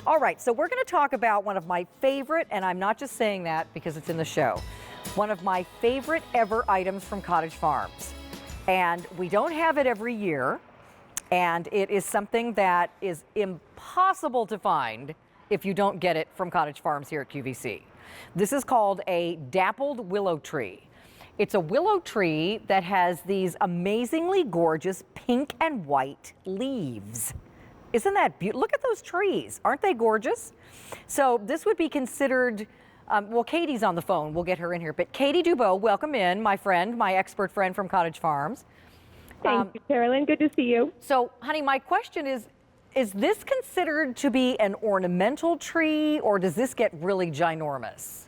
All right, so we're going to talk about one of my favorite, and I'm not just saying that because it's in the show, one of my favorite ever items from Cottage Farms. And we don't have it every year, and it is something that is impossible to find if you don't get it from Cottage Farms here at QVC. This is called a dappled willow tree. It's a willow tree that has these amazingly gorgeous pink and white leaves. Isn't that beautiful? Look at those trees. Aren't they gorgeous? So this would be considered, well, Katie's on the phone. We'll get her in here. But Katie Dubois, welcome in, my friend, my expert friend from Cottage Farms. Thank you, Carolyn. Good to see you. So, honey, my question is this considered to be an ornamental tree, or does this get really ginormous?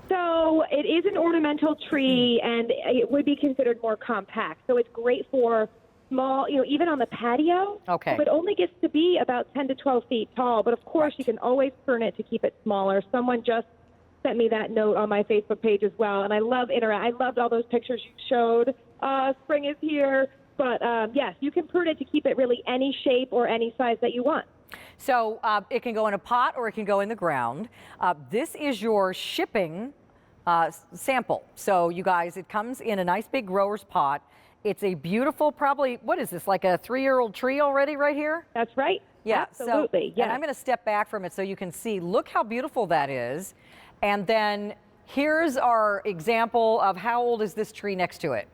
So it is an ornamental tree, and it would be considered more compact. So it's great for small, even on the patio. Okay. But it only gets to be about 10 to 12 feet tall. But of course, you can always prune it to keep it smaller. Someone just sent me that note on my Facebook page as well, and I love I loved all those pictures you showed. Spring is here, but yes, you can prune it to keep it really any shape or any size that you want. So it can go in a pot or it can go in the ground. This is your shipping sample. So you guys, it comes in a nice big grower's pot. It's a beautiful, probably, what is this, like a 3-year-old tree already right here? That's right. Yeah, absolutely. So, yeah. And I'm going to step back from it so you can see. Look how beautiful that is. And then here's our example of how old is this tree next to it?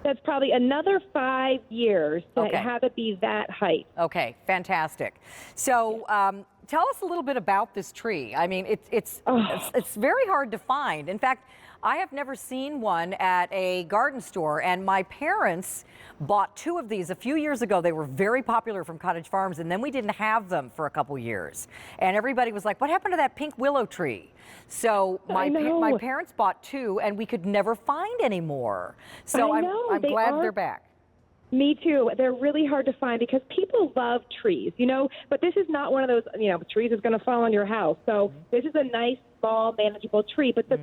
That's probably another 5 years to Okay. have it be that height. Okay, fantastic. So tell us a little bit about this tree. I mean, it's very hard to find. In fact, I have never seen one at a garden store, and my parents bought 2 of these a few years ago. They were very popular from Cottage Farms, and then we didn't have them for a couple years. And everybody was like, what happened to that pink willow tree? So my parents bought 2, and we could never find any more. So I'm glad they're back. Me too. They're really hard to find because people love trees, but this is not one of those, trees is going to fall on your house. So this is a nice, small, manageable tree. But the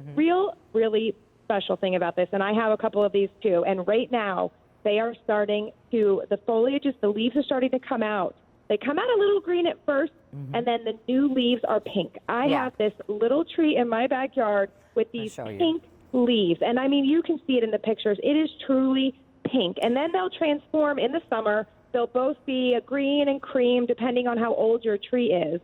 really special thing about this, and I have a couple of these too, and right now they are starting to, the leaves are starting to come out. They come out a little green at first, and then the new leaves are pink. I have this little tree in my backyard with these pink leaves. And I mean, you can see it in the pictures. It is truly pink. And then they'll transform in the summer. They'll both be a green and cream, depending on how old your tree is.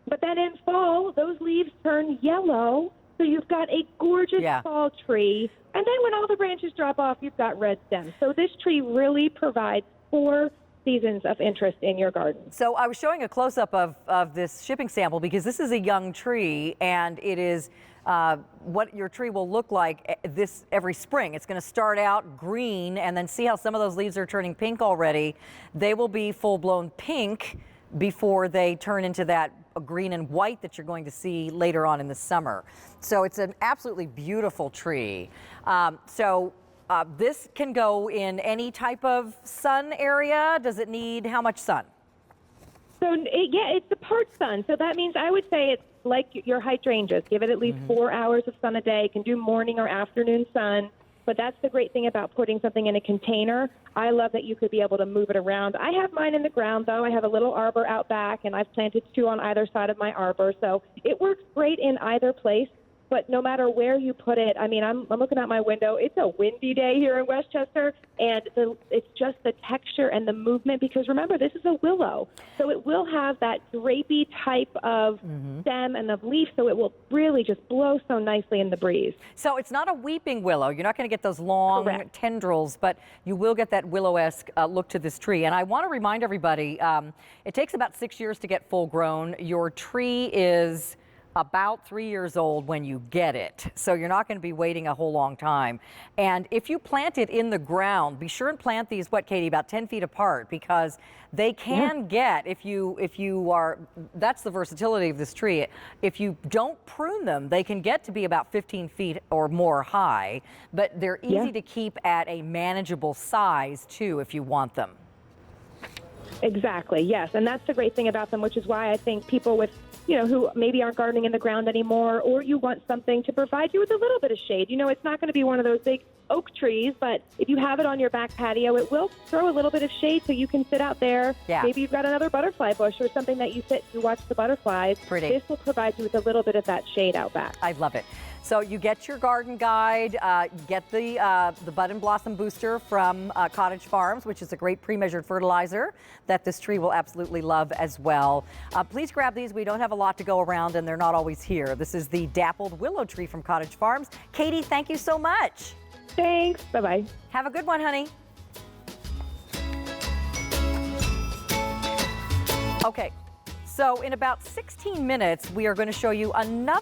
But then in fall, those leaves turn yellow. So you've got a gorgeous fall tree. And then when all the branches drop off, you've got red stems. So this tree really provides 4 seasons of interest in your garden. So I was showing a close-up of this shipping sample because this is a young tree, and it is what your tree will look like this every spring. It's going to start out green, and then see how some of those leaves are turning pink already. They will be full-blown pink before they turn into that green and white that you're going to see later on in the summer. So it's an absolutely beautiful tree. This can go in any type of sun area. Does it need how much sun? So, it's the part sun. So that means I would say it's like your hydrangeas. Give it at least 4 hours of sun a day. You can do morning or afternoon sun. But that's the great thing about putting something in a container. I love that you could be able to move it around. I have mine in the ground, though. I have a little arbor out back, and I've planted 2 on either side of my arbor. So it works great in either place. But no matter where you put it, I mean, I'm looking out my window. It's a windy day here in Westchester, and it's just the texture and the movement, because remember, this is a willow. So it will have that drapey type of stem and of leaf, so it will really just blow so nicely in the breeze. So it's not a weeping willow. You're not going to get those long tendrils, but you will get that willow-esque look to this tree. And I want to remind everybody, it takes about 6 years to get full grown. Your tree is about 3 years old when you get it. So you're not going to be waiting a whole long time. And if you plant it in the ground, be sure and plant these, Katie, about 10 feet apart, because they can get, if you are, that's the versatility of this tree. If you don't prune them, they can get to be about 15 feet or more high, but they're easy to keep at a manageable size too if you want them. Exactly, yes. And that's the great thing about them, which is why I think people with, who maybe aren't gardening in the ground anymore, or you want something to provide you with a little bit of shade. It's not going to be one of those big oak trees, but if you have it on your back patio, it will throw a little bit of shade so you can sit out there. Yeah. Maybe you've got another butterfly bush or something that you sit to watch the butterflies. Pretty. This will provide you with a little bit of that shade out back. I love it. So you get your garden guide, get the Bud and Blossom Booster from Cottage Farms, which is a great pre-measured fertilizer that this tree will absolutely love as well. Please grab these. We don't have a lot to go around, and they're not always here. This is the Dappled Willow tree from Cottage Farms. Katie, thank you so much. Thanks. Bye-bye. Have a good one, honey. Okay, so in about 16 minutes, we are going to show you another